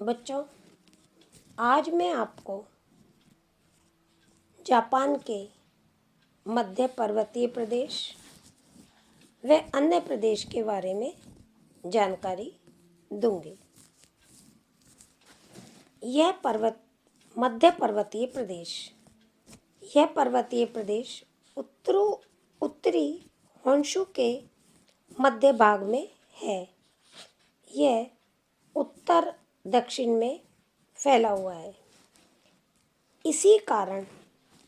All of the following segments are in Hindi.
बच्चों, आज मैं आपको जापान के मध्य पर्वतीय प्रदेश व अन्य प्रदेश के बारे में जानकारी दूंगी। मध्य पर्वतीय प्रदेश, यह पर्वतीय प्रदेश उत्तरी होन्शु के मध्य भाग में है। यह उत्तर दक्षिण में फैला हुआ है। इसी कारण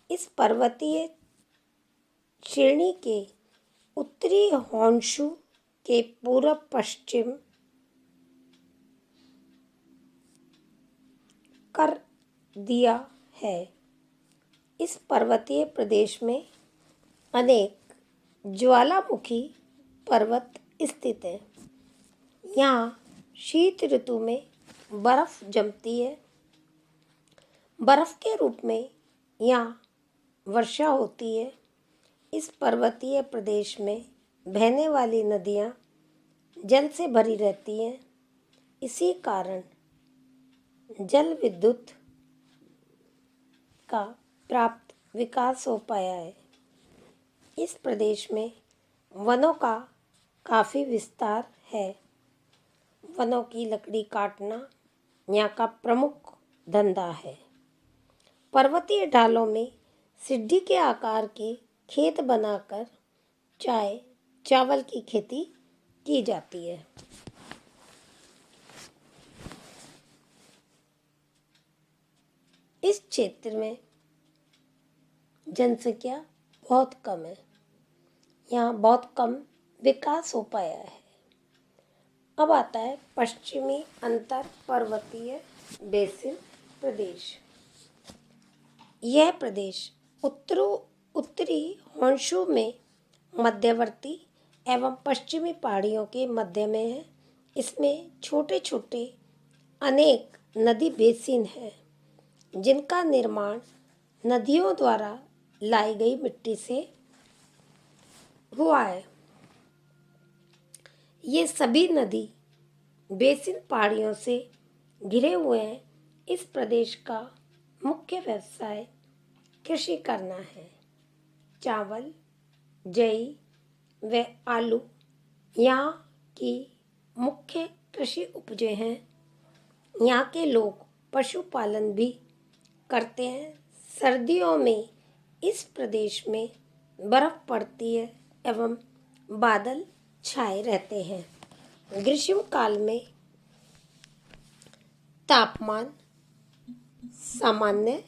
इस पर्वतीय श्रेणी के उत्तरी होन्शु के पूर्व पश्चिम कर दिया है। इस पर्वतीय प्रदेश में अनेक ज्वालामुखी पर्वत स्थित हैं। यहाँ शीत ऋतु में बर्फ जमती है। बर्फ के रूप में यहाँ वर्षा होती है। इस पर्वतीय प्रदेश में बहने वाली नदियाँ जल से भरी रहती हैं। इसी कारण जल विद्युत का प्राप्त विकास हो पाया है। इस प्रदेश में वनों का काफ़ी विस्तार है। वनों की लकड़ी काटना यहाँ का प्रमुख धंधा है। पर्वतीय ढालों में सिड्ढी के आकार के खेत बनाकर चावल की खेती की जाती है। इस क्षेत्र में जनसंख्या बहुत कम है। यहाँ बहुत कम विकास हो पाया है। अब आता है पश्चिमी अंतर पर्वतीय बेसिन प्रदेश। यह प्रदेश उत्तरी होन्शु में मध्यवर्ती एवं पश्चिमी पहाड़ियों के मध्य में है। इसमें छोटे छोटे अनेक नदी बेसिन हैं, जिनका निर्माण नदियों द्वारा लाई गई मिट्टी से हुआ है। ये सभी नदी बेसिन पहाड़ियों से घिरे हुए हैं। इस प्रदेश का मुख्य व्यवसाय कृषि करना है। चावल, जई व आलू यहाँ की मुख्य कृषि उपजें हैं। यहाँ के लोग पशुपालन भी करते हैं। सर्दियों में इस प्रदेश में बर्फ पड़ती है एवं बादल छाए रहते हैं। ग्रीष्म काल में तापमान सामान्य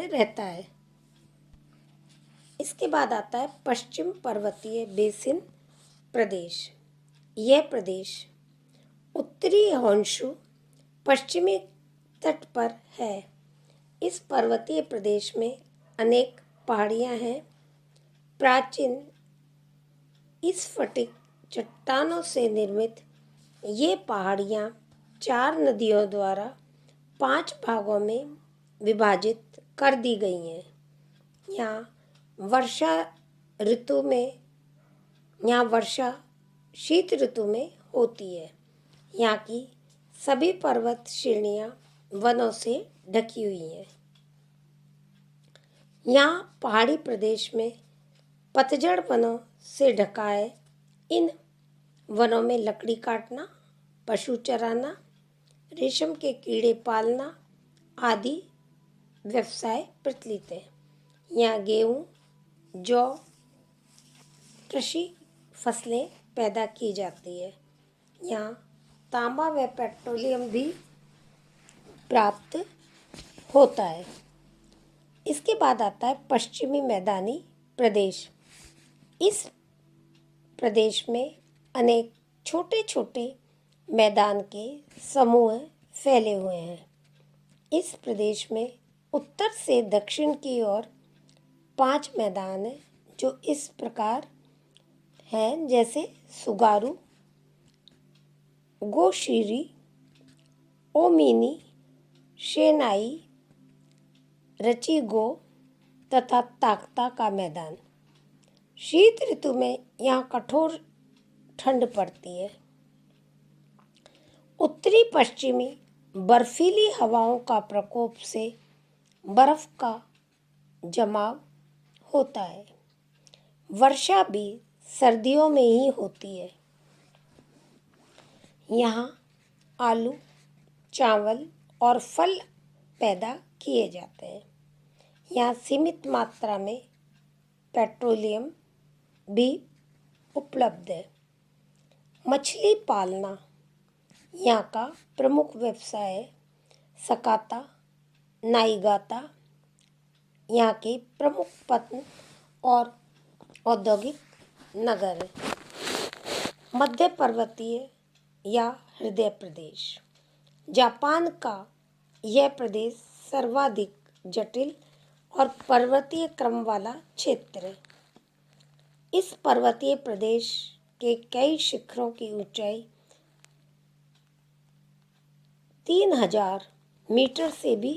रहता है। इसके बाद आता है पश्चिम पर्वतीय बेसिन प्रदेश। यह प्रदेश उत्तरी होन्शु पश्चिमी तट पर है। इस पर्वतीय प्रदेश में अनेक पहाड़ियाँ हैं। प्राचीन स्फटिक चट्टानों से निर्मित ये पहाड़ियाँ 4 नदियों द्वारा 5 भागों में विभाजित कर दी गई हैं। यहाँ वर्षा शीत ऋतु में होती है। यहाँ की सभी पर्वत श्रेणियाँ वनों से ढकी हुई हैं। यहाँ पहाड़ी प्रदेश में पतझड़ वनों से ढका है। इन वनों में लकड़ी काटना, पशु चराना, रेशम के कीड़े पालना आदि व्यवसाय प्रचलित है। यहाँ गेहूँ, जौ कृषि फसलें पैदा की जाती है। यहाँ तांबा व पेट्रोलियम भी प्राप्त होता है। इसके बाद आता है पश्चिमी मैदानी प्रदेश। इस प्रदेश में अनेक छोटे छोटे मैदान के समूह फैले हुए हैं। इस प्रदेश में उत्तर से दक्षिण की ओर 5 मैदान हैं, जो इस प्रकार हैं जैसे सुगारू, गोशिरी, ओमिनी, शेनाई, रचिगो तथा ताकता का मैदान। शीत ऋतु में यहाँ कठोर ठंड पड़ती है। उत्तरी पश्चिमी बर्फीली हवाओं का प्रकोप से बर्फ का जमाव होता है। वर्षा भी सर्दियों में ही होती है। यहाँ आलू, चावल और फल पैदा किए जाते हैं। यहाँ सीमित मात्रा में पेट्रोलियम भी उपलब्ध है। मछली पालना यहाँ का प्रमुख व्यवसाय है। सकाता, नाइगाता यहाँ के प्रमुख पत्न और औद्योगिक नगर है। मध्य पर्वतीय या हृदय प्रदेश, जापान का यह प्रदेश सर्वाधिक जटिल और पर्वतीय क्रम वाला क्षेत्र है। इस पर्वतीय प्रदेश के कई शिखरों की ऊंचाई 3000 मीटर से भी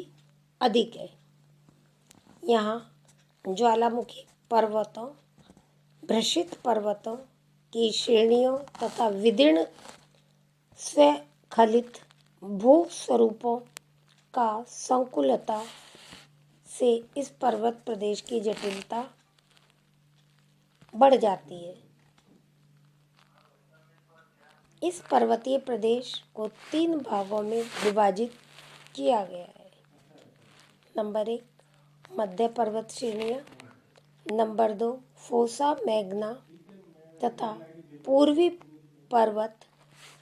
अधिक है। यहाँ ज्वालामुखी पर्वतों, भ्रशित पर्वतों की श्रेणियों तथा विदीर्ण स्वखलित भूस्वरूपों का संकुलता से इस पर्वत प्रदेश की जटिलता बढ़ जाती है। इस पर्वतीय प्रदेश को 3 भागों में विभाजित किया गया है। नंबर 1 मध्य पर्वत श्रेणियाँ, नंबर 2 फोसा मैग्ना तथा पूर्वी पर्वत।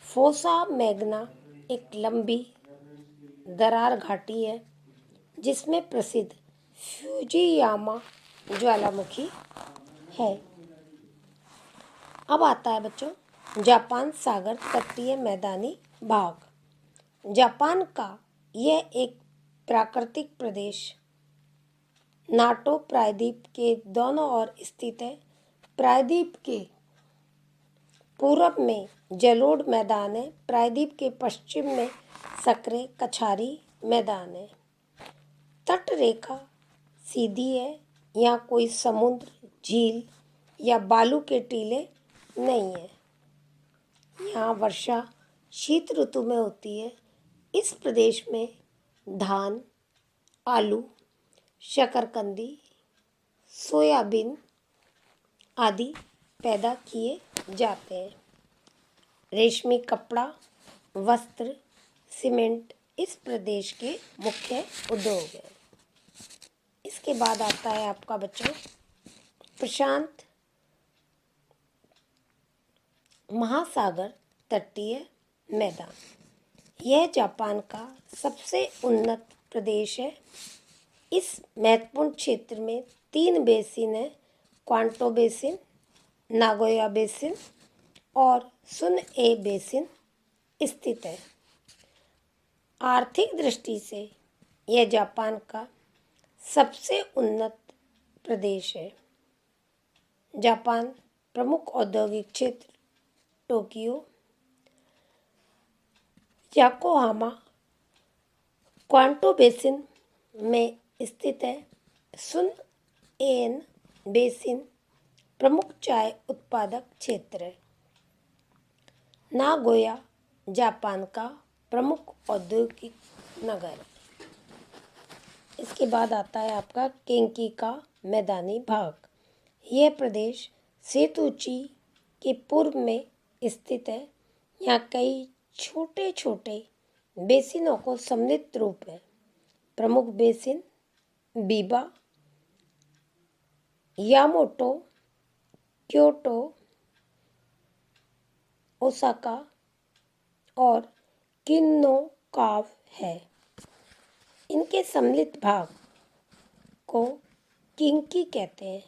फोसा मैग्ना एक लंबी दरार घाटी है जिसमें प्रसिद्ध फ्यूजियामा ज्वालामुखी है। अब आता है बच्चों जापान सागर तटीय मैदानी भाग। जापान का यह एक प्राकृतिक प्रदेश नाटो प्रायद्वीप के दोनों ओर स्थित है। प्रायद्वीप के पूर्व में जलोढ़ मैदान है। प्रायद्वीप के पश्चिम में संकरे कछारी मैदान है। तट रेखा सीधी है। यहाँ कोई समुद्र, झील या बालू के टीले नहीं है। यहाँ वर्षा शीत ऋतु में होती है। इस प्रदेश में धान, आलू, शकरकंदी, सोयाबीन आदि पैदा किए जाते हैं। रेशमी कपड़ा, वस्त्र, सीमेंट इस प्रदेश के मुख्य उद्योग हैं। इसके बाद आता है आपका बच्चों प्रशांत महासागर तटीय मैदान। यह जापान का सबसे उन्नत प्रदेश है। इस महत्वपूर्ण क्षेत्र में 3 बेसिन हैं, क्वांटो बेसिन, नागोया बेसिन और सुनए बेसिन स्थित है। आर्थिक दृष्टि से यह जापान का सबसे उन्नत प्रदेश है। जापान प्रमुख औद्योगिक क्षेत्र टोक्यो, याकोहामा, क्वांटो बेसिन में स्थित है। सुनएन बेसिन प्रमुख चाय उत्पादक क्षेत्र है। नागोया जापान का प्रमुख औद्योगिक नगर है। इसके बाद आता है आपका केंकी का मैदानी भाग। यह प्रदेश सेतुची के पूर्व में स्थित है। यहाँ कई छोटे छोटे बेसिनों को सम्मिलित रूप है। प्रमुख बेसिन बीबा, यामोटो, क्योटो, ओसाका और किन्नोकाव है। इनके सम्मिलित भाग को किंकी कहते हैं।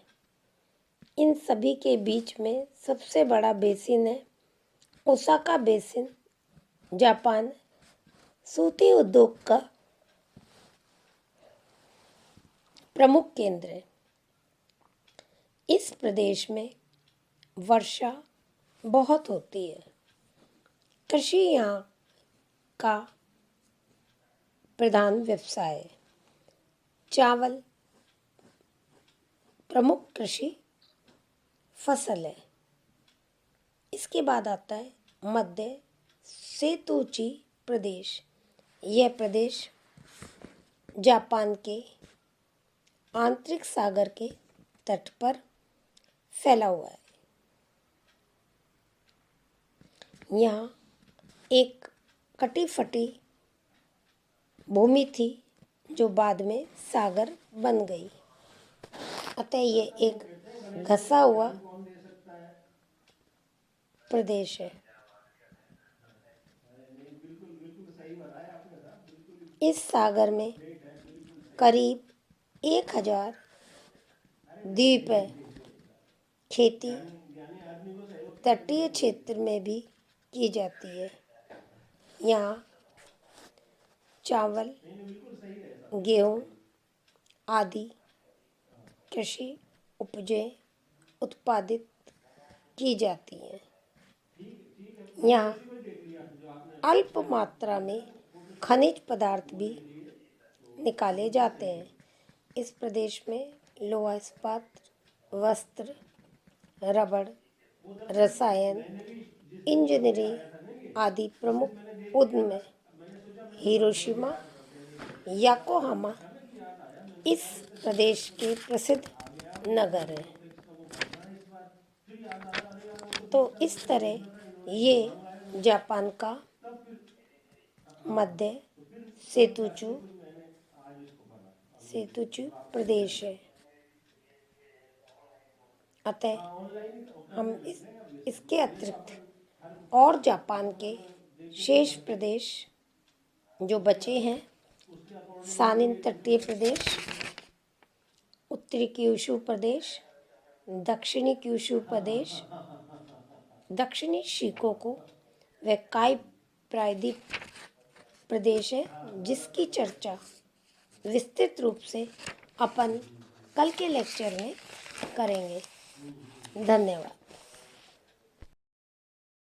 इन सभी के बीच में सबसे बड़ा बेसिन है ओसाका बेसिन। जापान सूती उद्योग का प्रमुख केंद्र है। इस प्रदेश में वर्षा बहुत होती है। कृषि यहाँ का प्रधान व्यवसाय है। चावल प्रमुख कृषि फसल है। इसके बाद आता है मध्य सेतुची प्रदेश। यह प्रदेश जापान के आंतरिक सागर के तट पर फैला हुआ है। यहाँ एक कटी फटी भूमि थी जो बाद में सागर बन गई, अतः ये एक घसा हुआ प्रदेश है। इस सागर में करीब 1000 द्वीप है। खेती तटीय क्षेत्र में भी की जाती है। यहाँ चावल, गेहूँ आदि कृषि उपजें उत्पादित की जाती हैं। यहाँ अल्प मात्रा में खनिज पदार्थ भी निकाले जाते हैं। इस प्रदेश में लोहा इस्पात, वस्त्र, रबड़, रसायन, इंजीनियरिंग आदि प्रमुख उद्यम हैं। हिरोशिमा, योकोहामा इस प्रदेश के प्रसिद्ध नगर हैं। तो इस तरह ये जापान का मध्य सेतुचु प्रदेश है। अतः हम इसके अतिरिक्त और जापान के शेष प्रदेश जो बचे हैं, सानिन तटीय प्रदेश, उत्तरी क्यूशु प्रदेश, दक्षिणी क्यूशु प्रदेश, दक्षिणी शिकोकू व काई प्रायद्वीप प्रदेश है, जिसकी चर्चा विस्तृत रूप से अपन कल के लेक्चर में करेंगे। धन्यवाद।